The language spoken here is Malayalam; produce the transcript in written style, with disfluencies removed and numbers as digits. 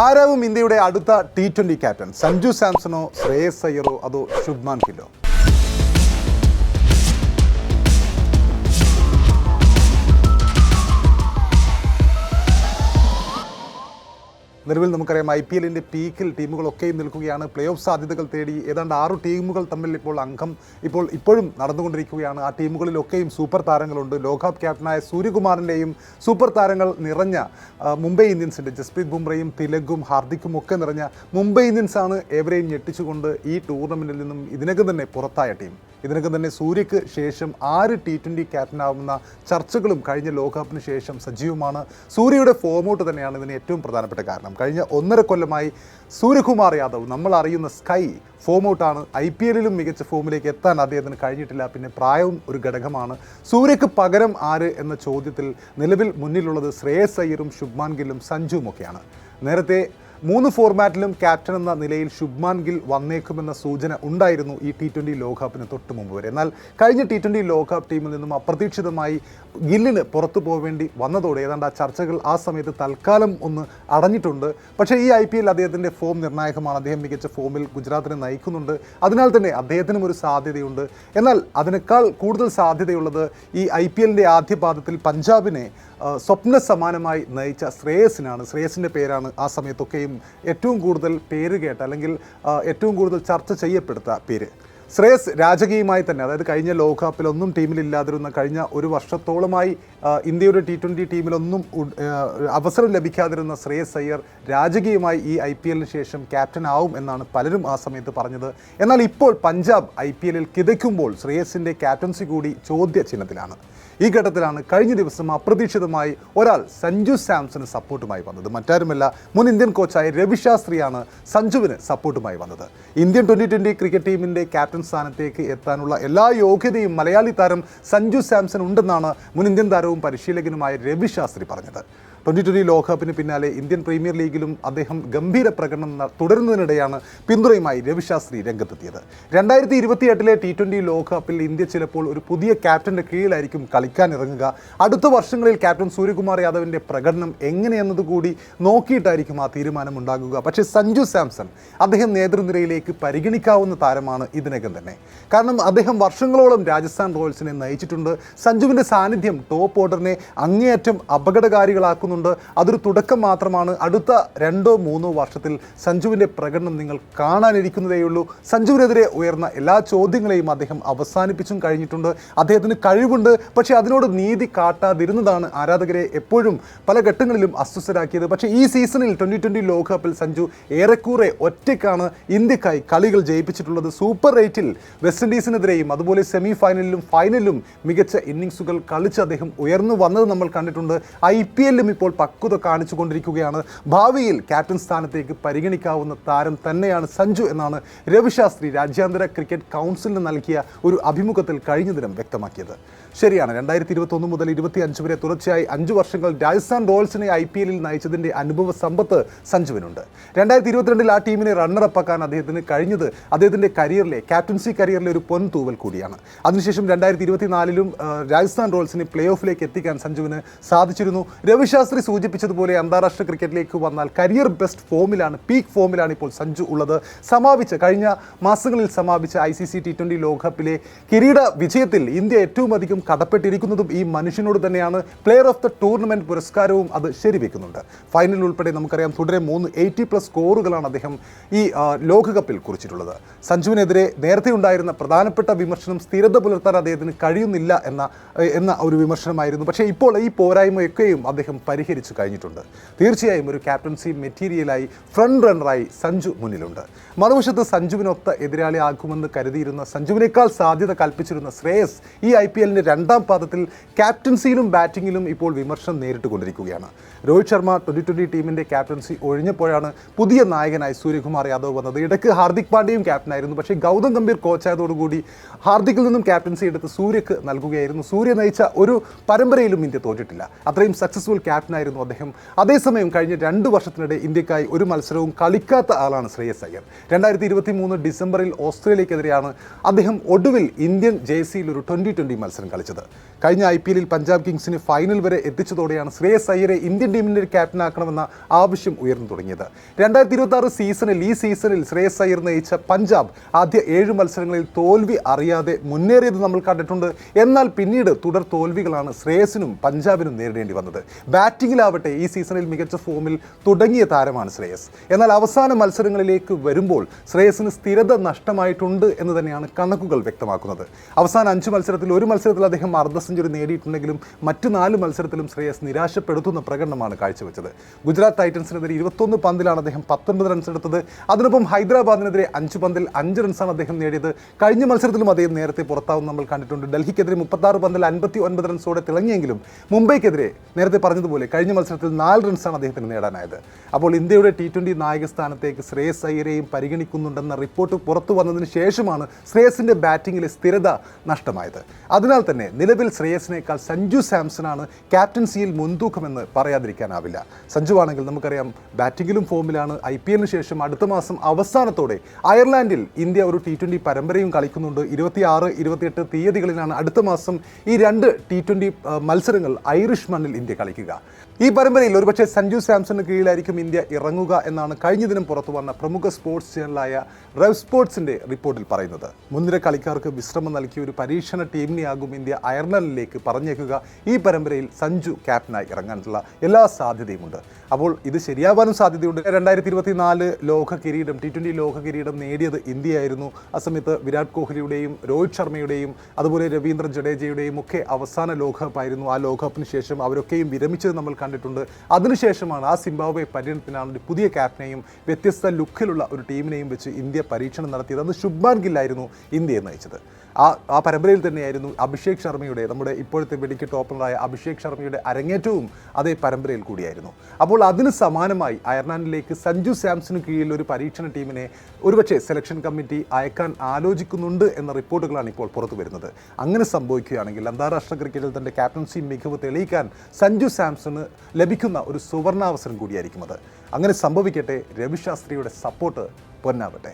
ആരാവും ഇന്ത്യയുടെ അടുത്ത T20 ക്യാപ്റ്റൻ? സഞ്ജു സാംസണോ, ശ്രേയസ് അയ്യറോ, അതോ ശുഭ്മാൻ ഗില്ലോ? നിലവിൽ നമുക്കറിയാം IPL-ൻ്റെ പീക്കിൽ ടീമുകളൊക്കെയും നിൽക്കുകയാണ്. പ്ലേ ഓഫ് സാധ്യതകൾ തേടി ഏതാണ്ട് 6 ടീമുകൾ തമ്മിൽ ഇപ്പോഴും നടന്നുകൊണ്ടിരിക്കുകയാണ്. ആ ടീമുകളിലൊക്കെയും സൂപ്പർ താരങ്ങളുണ്ട്. ലോകകപ്പ് ക്യാപ്റ്റനായ സൂര്യകുമാറിൻ്റെയും സൂപ്പർ താരങ്ങൾ നിറഞ്ഞ മുംബൈ ഇന്ത്യൻസിൻ്റെ ജസ്പ്രീത് ബുംറയും തിലകും ഹാർദിക്കും ഒക്കെ നിറഞ്ഞ മുംബൈ ഇന്ത്യൻസാണ് ഏവരെയും ഞെട്ടിച്ചുകൊണ്ട് ഈ ടൂർണമെൻറ്റിൽ നിന്നും ഇതിനകം തന്നെ പുറത്തായ ടീം. ഇതിനകം തന്നെ സൂര്യക്ക് ശേഷം 6 T20 ക്യാപ്റ്റനാവുന്ന ചർച്ചകളും കഴിഞ്ഞ ലോകകപ്പിന് ശേഷം സജീവമാണ്. സൂര്യയുടെ ഫോമൗട്ട് തന്നെയാണ് ഇതിന് ഏറ്റവും പ്രധാനപ്പെട്ട കാരണം. കഴിഞ്ഞ 1.5 കൊല്ലമായി സൂര്യകുമാർ യാദവ്, നമ്മൾ അറിയുന്ന സ്കൈ ഫോമൗട്ടാണ്. IPL-ലും മികച്ച ഫോമിലേക്ക് എത്താൻ അദ്ദേഹത്തിന് കഴിഞ്ഞിട്ടില്ല. പിന്നെ പ്രായവും ഒരു ഘടകമാണ്. സൂര്യക്ക് പകരം ആര് എന്ന ചോദ്യത്തിൽ നിലവിൽ മുന്നിലുള്ളത് ശ്രേയസ് അയ്യറും ശുഭ്മാൻ ഗില്ലും സഞ്ജുവുമൊക്കെയാണ്. നേരത്തെ 3 ഫോർമാറ്റിലും ക്യാപ്റ്റൻ എന്ന നിലയിൽ ശുഭ്മാൻ ഗിൽ വന്നേക്കുമെന്ന സൂചന ഉണ്ടായിരുന്നു ഈ T20 ലോകകപ്പിന് തൊട്ട് മുമ്പ് വരെ. എന്നാൽ കഴിഞ്ഞ T20 ലോകകപ്പ് ടീമിൽ നിന്നും അപ്രതീക്ഷിതമായി ഗില്ലിന് പുറത്തു പോവേണ്ടി വന്നതോടെ ഏതാണ്ട് ആ ചർച്ചകൾ ആ സമയത്ത് തൽക്കാലം ഒന്ന് അടഞ്ഞിട്ടുണ്ട്. പക്ഷേ ഈ IPL അദ്ദേഹത്തിൻ്റെ ഫോം നിർണായകമാണ്. അദ്ദേഹം മികച്ച ഫോമിൽ ഗുജറാത്തിനെ നയിക്കുന്നുണ്ട്. അതിനാൽ തന്നെ അദ്ദേഹത്തിനും ഒരു സാധ്യതയുണ്ട്. എന്നാൽ അതിനേക്കാൾ കൂടുതൽ സാധ്യതയുള്ളത് ഈ IPL-ൻ്റെ ആദ്യ പാദത്തിൽ പഞ്ചാബിനെ സ്വപ്ന സമാനമായി നയിച്ച ശ്രേയസിനാണ്. ശ്രേയസിൻ്റെ പേരാണ് ആ സമയത്തൊക്കെയും ഏറ്റവും കൂടുതൽ പേര് കേട്ട, അല്ലെങ്കിൽ ഏറ്റവും കൂടുതൽ ചർച്ച ചെയ്യപ്പെടുത്ത പേര്. ശ്രേയസ് രാജകീയമായി തന്നെ, അതായത് കഴിഞ്ഞ ലോകകപ്പിലൊന്നും ടീമിലില്ലാതിരുന്ന, കഴിഞ്ഞ ഒരു വർഷത്തോളമായി ഇന്ത്യയുടെ T20 ടീമിലൊന്നും അവസരം ലഭിക്കാതിരുന്ന ശ്രേയസ് അയ്യർ രാജകീയമായി ഈ IPL-ന് ശേഷം ക്യാപ്റ്റൻ ആവും എന്നാണ് പലരും ആ സമയത്ത് പറഞ്ഞത്. എന്നാൽ ഇപ്പോൾ പഞ്ചാബ് IPL-ൽ കിതയ്ക്കുമ്പോൾ ശ്രേയസിൻ്റെ ക്യാപ്റ്റൻസി കൂടി ചോദ്യചിഹ്നത്തിലാണ്. ഈ ഘട്ടത്തിലാണ് കഴിഞ്ഞ ദിവസം അപ്രതീക്ഷിതമായി ഒരാൾ സഞ്ജു സാംസണ് സപ്പോർട്ടുമായി വന്നത്. മറ്റാരുമല്ല, മുൻ ഇന്ത്യൻ കോച്ചായ രവി ശാസ്ത്രിയാണ് സഞ്ജുവിന് സപ്പോർട്ടുമായി വന്നത്. ഇന്ത്യൻ 2020 ക്രിക്കറ്റ് ടീമിൻ്റെ ക്യാപ്റ്റൻ സ്ഥാനത്തേക്ക് എത്താനുള്ള എല്ലാ യോഗ്യതയും മലയാളി താരം സഞ്ജു സാംസൺ ഉണ്ടെന്നാണ് മുൻ ഇന്ത്യൻ താരവും പരിശീലകനുമായ രവി ശാസ്ത്രി പറഞ്ഞത്. 2020 ലോകകപ്പിന് പിന്നാലെ ഇന്ത്യൻ പ്രീമിയർ ലീഗിലും അദ്ദേഹം ഗംഭീര പ്രകടനം തുടരുന്നതിനിടെയാണ് പിന്തുണയുമായി രവി ശാസ്ത്രി രംഗത്തെത്തിയത്. 2028-ലെ T20 ലോകകപ്പിൽ ഇന്ത്യ ചിലപ്പോൾ ഒരു പുതിയ ക്യാപ്റ്റൻ്റെ കീഴിലായിരിക്കും കളിക്കാനിറങ്ങുക. അടുത്ത വർഷങ്ങളിൽ ക്യാപ്റ്റൻ സൂര്യകുമാർ യാദവിൻ്റെ പ്രകടനം എങ്ങനെയെന്നതുകൂടി നോക്കിയിട്ടായിരിക്കും ആ തീരുമാനമുണ്ടാകുക. പക്ഷേ സഞ്ജു സാംസൺ അദ്ദേഹം നേതൃനിരയിലേക്ക് പരിഗണിക്കാവുന്ന താരമാണ് ഇതിനകം തന്നെ. കാരണം അദ്ദേഹം വർഷങ്ങളോളം രാജസ്ഥാൻ റോയൽസിനെ നയിച്ചിട്ടുണ്ട്. സഞ്ജുവിൻ്റെ സാന്നിധ്യം ടോപ്പ് ഓർഡറിനെ അങ്ങേയറ്റം അപകടകാരികളാക്കുന്നു. അതൊരു തുടക്കം മാത്രമാണ്. അടുത്ത 2-3 വർഷത്തിൽ സഞ്ജുവിൻ്റെ പ്രകടനം നിങ്ങൾ കാണാനിരിക്കുന്നതേയുള്ളൂ. സഞ്ജുവിനെതിരെ ഉയർന്ന എല്ലാ ചോദ്യങ്ങളെയും അദ്ദേഹം അവസാനിപ്പിച്ചും കഴിഞ്ഞിട്ടുണ്ട്. അദ്ദേഹത്തിന് കഴിവുണ്ട്, പക്ഷേ അതിനോട് നീതി കാട്ടാതിരുന്നതാണ് ആരാധകരെ എപ്പോഴും പല ഘട്ടങ്ങളിലും അസ്വസ്ഥരാക്കിയത്. പക്ഷേ ഈ സീസണിൽ 2020 ലോകകപ്പിൽ സഞ്ജു ഏറെക്കുറെ ഒറ്റയ്ക്കാണ് ഇന്ത്യക്കായി കളികൾ ജയിപ്പിച്ചിട്ടുള്ളത്. സൂപ്പർ 8-ൽ വെസ്റ്റ് ഇൻഡീസിനെതിരെയും അതുപോലെ സെമി ഫൈനലിലും ഫൈനലിലും മികച്ച ഇന്നിങ്സുകൾ കളിച്ച് അദ്ദേഹം ഉയർന്നു വന്നത് നമ്മൾ കണ്ടിട്ടുണ്ട്. IPL-ലും ഇപ്പോൾ പക്വത കാണിച്ചുകൊണ്ടിരിക്കുകയാണ്. ഭാവിയിൽ ക്യാപ്റ്റൻ സ്ഥാനത്തേക്ക് പരിഗണിക്കാവുന്ന താരം തന്നെയാണ് സഞ്ജു എന്നാണ് രവി ശാസ്ത്രി രാജ്യാന്തര ക്രിക്കറ്റ് കൗൺസിലിന് നൽകിയ ഒരു അഭിമുഖത്തിൽ കഴിഞ്ഞ ദിനം വ്യക്തമാക്കിയത്. ശരിയാണ്, 2021 മുതൽ 2025 വരെ തുടർച്ചയായി 5 വർഷങ്ങൾ രാജസ്ഥാൻ റോയൽസിനെ IPL-ൽ നയിച്ചതിൻ്റെ അനുഭവ സമ്പത്ത് സഞ്ജുവിനുണ്ട്. 2022-ൽ ആ ടീമിനെ റണ്ണറപ്പാക്കാൻ അദ്ദേഹത്തിന് കഴിഞ്ഞത് അദ്ദേഹത്തിൻ്റെ ക്യാപ്റ്റൻസി കരിയറിലെ ഒരു പൊൻതൂവൽ കൂടിയാണ്. അതിനുശേഷം 2024-ലും രാജസ്ഥാൻ റോയൽസിനെ പ്ലേ ഓഫിലേക്ക് എത്തിക്കാൻ സഞ്ജുവിന് സാധിച്ചിരുന്നു. രവി ശാസ്ത്രി സൂചിപ്പിച്ചതുപോലെ അന്താരാഷ്ട്ര ക്രിക്കറ്റിലേക്ക് വന്നാൽ കരിയർ ബെസ്റ്റ് ഫോമിലാണ്, പീക്ക് ഫോമിലാണ് ഇപ്പോൾ സഞ്ജു ഉള്ളത്. കഴിഞ്ഞ മാസങ്ങളിൽ സമാപിച്ച ICC T20 ലോകകപ്പിലെ കിരീട വിജയത്തിൽ ഇന്ത്യ ഏറ്റവും അധികം കടപ്പെട്ടിരിക്കുന്നതും ഈ മനുഷ്യനോട് തന്നെയാണ്. പ്ലെയർ ഓഫ് ദ ടൂർണമെൻറ്റ് പുരസ്കാരവും അത് ശരിവെക്കുന്നുണ്ട്. ഫൈനൽ ഉൾപ്പെടെ നമുക്കറിയാം തുടരെ 3 80+ സ്കോറുകളാണ് അദ്ദേഹം ഈ ലോകകപ്പിൽ കുറിച്ചിട്ടുള്ളത്. സഞ്ജുവിനെതിരെ നേരത്തെ ഉണ്ടായിരുന്ന പ്രധാനപ്പെട്ട വിമർശനം സ്ഥിരത പുലർത്താൻ അദ്ദേഹത്തിന് കഴിയുന്നില്ല എന്ന ഒരു വിമർശനമായിരുന്നു. പക്ഷേ ഇപ്പോൾ ഈ പോരായ്മയൊക്കെയും അദ്ദേഹം പരിഹരിച്ചു കഴിഞ്ഞിട്ടുണ്ട്. തീർച്ചയായും ഒരു ക്യാപ്റ്റൻസി മെറ്റീരിയലായി ഫ്രണ്ട് റണ്ണറായി സഞ്ജു മുന്നിലുണ്ട്. മറുവശത്ത് സഞ്ജുവിനൊത്ത എതിരാളി ആകുമെന്ന് കരുതിയിരുന്ന, സഞ്ജുവിനേക്കാൾ സാധ്യത കൽപ്പിച്ചിരുന്ന ശ്രേയസ് ഈ IPL-ന്റെ 2ാം പാദത്തിൽ ക്യാപ്റ്റൻസിയിലും ബാറ്റിങ്ങിലും ഇപ്പോൾ വിമർശനം നേരിട്ടുകൊണ്ടിരിക്കുകയാണ്. രോഹിത് ശർമ്മ 2020 ടീമിൻ്റെ ക്യാപ്റ്റൻസി ഒഴിഞ്ഞപ്പോഴാണ് പുതിയ നായകനായി സൂര്യകുമാർ യാദവ് വന്നത്. ഇടയ്ക്ക് ഹാർദിക് പാണ്ഡ്യയും ക്യാപ്റ്റനായിരുന്നു. പക്ഷേ ഗൗതം ഗംഭീർ കോച്ചായതോടുകൂടി ഹാർദിക്കിൽ നിന്നും ക്യാപ്റ്റൻസി എടുത്ത് സൂര്യക്ക് നൽകുകയായിരുന്നു. സൂര്യ നയിച്ച ഒരു പരമ്പരയിലും ഇന്ത്യ തോറ്റിട്ടില്ല. അത്രയും സക്സസ്ഫുൾ ക്യാപ്റ്റൻ ക്യാപ്റ്റനായിരുന്നു അദ്ദേഹം. അതേസമയം കഴിഞ്ഞ 2 വർഷത്തിനിടെ ഇന്ത്യക്കായി ഒരു മത്സരവും കളിക്കാത്ത ആളാണ് ശ്രേയസ് അയ്യർ. 2023 ഡിസംബറിൽ ഓസ്ട്രേലിയക്കെതിരെയാണ് അദ്ദേഹം ഒടുവിൽ ഇന്ത്യൻ ജേഴ്സിയിൽ ഒരു 2020 മത്സരം കളിച്ചത്. കഴിഞ്ഞ IPL പഞ്ചാബ് കിങ്സിന് ഫൈനൽ വരെ എത്തിച്ചതോടെയാണ് ശ്രേയസ് അയ്യരെ ഇന്ത്യൻ ടീമിൻ്റെ ക്യാപ്റ്റനാക്കണമെന്ന ആവശ്യം ഉയർന്നു തുടങ്ങിയത്. 2026 സീസണിൽ ശ്രേയസ് അയ്യർ നയിച്ച പഞ്ചാബ് ആദ്യ 7 മത്സരങ്ങളിൽ തോൽവി അറിയാതെ മുന്നേറിയത് നമ്മൾ കണ്ടിട്ടുണ്ട്. എന്നാൽ പിന്നീട് തുടർ തോൽവികളാണ് ശ്രേയസിനും പഞ്ചാബിനും നേരിടേണ്ടി വന്നത്. ബാറ്റിങ്ങിലാവട്ടെ ഈ സീസണിൽ മികച്ച ഫോമിൽ തുടങ്ങിയ താരമാണ് ശ്രേയസ്. എന്നാൽ അവസാന മത്സരങ്ങളിലേക്ക് വരുമ്പോൾ ശ്രേയസിന് സ്ഥിരത നഷ്ടമായിട്ടുണ്ട് എന്ന് തന്നെയാണ് കണക്കുകൾ വ്യക്തമാക്കുന്നത്. അവസാന 5 മത്സരത്തിൽ 1 മത്സരത്തിൽ അദ്ദേഹം അർദ്ധ സെഞ്ചുറി നേടിയിട്ടുണ്ടെങ്കിലും മറ്റ് 4 മത്സരത്തിലും ശ്രേയസ് നിരാശപ്പെടുത്തുന്ന പ്രകടനമാണ് കാഴ്ചവെച്ചത്. ഗുജറാത്ത് ടൈറ്റൻസിനെതിരെ 21 പന്തിലാണ് അദ്ദേഹം 19 റൺസ് എടുത്തത്. അതിനൊപ്പം ഹൈദരാബാദിനെതിരെ 5 പന്തിൽ 5 റൺസാണ് അദ്ദേഹം നേടിയത്. കഴിഞ്ഞ മത്സരത്തിലും അദ്ദേഹം നേരത്തെ പുറത്താവുന്ന നമ്മൾ കണ്ടിട്ടുണ്ട്. ഡൽഹിക്കെതിരെ 36 പന്തിൽ 59 റൺസോടെ തിളങ്ങിയെങ്കിലും മുംബൈക്കെതിരെ നേരത്തെ പറഞ്ഞതുപോലെ കഴിഞ്ഞ മത്സരത്തിൽ 4 റൺസാണ് അദ്ദേഹത്തിന് നേടാനായത്. അപ്പോൾ ഇന്ത്യയുടെ T20 നായക സ്ഥാനത്തേക്ക് ശ്രേയസ് അയ്യരെയും പരിഗണിക്കുന്നുണ്ടെന്ന റിപ്പോർട്ട് പുറത്തു വന്നതിന് ശേഷമാണ് ശ്രേയസിൻ്റെ ബാറ്റിങ്ങിലെ സ്ഥിരത നഷ്ടമായത്. അതിനാൽ തന്നെ നിലവിൽ ശ്രേയസിനേക്കാൾ സഞ്ജു സാംസണാണ് ക്യാപ്റ്റൻസിയിൽ മുൻതൂക്കമെന്ന് പറയാതിരിക്കാനാവില്ല. സഞ്ജുവാണെങ്കിൽ നമുക്കറിയാം ബാറ്റിങ്ങിലും ഫോമിലാണ്. IPL ശേഷം അടുത്ത മാസം അവസാനത്തോടെ അയർലാൻഡിൽ ഇന്ത്യ ഒരു T20 പരമ്പരയും കളിക്കുന്നുണ്ട്. 26, 28 തീയതികളിലാണ് അടുത്ത മാസം ഈ 2 T20 മത്സരങ്ങൾ ഐറിഷ് മണ്ണിൽ ഇന്ത്യ കളിക്കുക. ഈ പരമ്പരയിൽ ഒരുപക്ഷെ സഞ്ജു സാംസണിന് കീഴിലായിരിക്കും ഇന്ത്യ ഇറങ്ങുക എന്നാണ് കഴിഞ്ഞ ദിനം പുറത്തു വന്ന പ്രമുഖ സ്പോർട്സ് ചാനലായ റെവ് സ്പോർട്സിൻ്റെ റിപ്പോർട്ടിൽ പറയുന്നത്. മുൻനിര കളിക്കാർക്ക് വിശ്രമം നൽകിയ ഒരു പരീക്ഷണ ടീമിനെയാകും ഇന്ത്യ അയർലൻഡിലേക്ക് പറഞ്ഞേക്കുക. ഈ പരമ്പരയിൽ സഞ്ജു ക്യാപ്റ്റനായി ഇറങ്ങാനുള്ള എല്ലാ സാധ്യതയുമുണ്ട്. അപ്പോൾ ഇത് ശരിയാവാനും സാധ്യതയുണ്ട്. 2024 ലോക കിരീടം T20 ലോക കിരീടം നേടിയത് ഇന്ത്യയായിരുന്നു. ആ സമയത്ത് വിരാട് കോഹ്ലിയുടെയും രോഹിത് ശർമ്മയുടെയും അതുപോലെ രവീന്ദ്ര ജഡേജയുടെയും ഒക്കെ അവസാന ലോകകപ്പായിരുന്നു. ആ ലോകകപ്പിന് ശേഷം അവരൊക്കെയും വിരമിച്ചത് നമ്മൾ കണ്ടിട്ടുണ്ട്. അതിനുശേഷമാണ് ആ സിംബാബ്വെ പര്യടനത്തിനാണ് ഒരു പുതിയ ക്യാപ്റ്റനെയും വ്യത്യസ്ത ലുക്കിലുള്ള ഒരു ടീമിനെയും വെച്ച് ഇന്ത്യ പരീക്ഷണം നടത്തിയത്. അന്ന് ശുഭ്മാൻ ഗില്ലായിരുന്നു ഇന്ത്യയെ നയിച്ചത്. ആ പരമ്പരയിൽ തന്നെയായിരുന്നു അഭിഷേക് ശർമ്മയുടെ, നമ്മുടെ ഇപ്പോഴത്തെ വെടിക്കെട്ട് ഓപ്പണറായ അഭിഷേക് ശർമ്മയുടെ അരങ്ങേറ്റവും അതേ പരമ്പരയിൽ കൂടിയായിരുന്നു. അപ്പോൾ അതിന് സമാനമായി അയർലാൻഡിലേക്ക് സഞ്ജു സാംസണിന് കീഴിൽ ഒരു പരീക്ഷണ ടീമിനെ ഒരുപക്ഷെ സെലക്ഷൻ കമ്മിറ്റി അയക്കാൻ ആലോചിക്കുന്നുണ്ട് എന്ന റിപ്പോർട്ടുകളാണ് ഇപ്പോൾ പുറത്തു വരുന്നത്. അങ്ങനെ സംഭവിക്കുകയാണെങ്കിൽ അന്താരാഷ്ട്ര ക്രിക്കറ്റിൽ തൻ്റെ ക്യാപ്റ്റൻസി മികവ് തെളിയിക്കാൻ സഞ്ജു സാംസണ് ലഭിക്കുന്ന ഒരു സുവർണാവസരം കൂടിയായിരിക്കും അത്. അങ്ങനെ സംഭവിക്കട്ടെ. രവിശാസ്ത്രിയുടെ സപ്പോർട്ട് പൊന്നാവട്ടെ.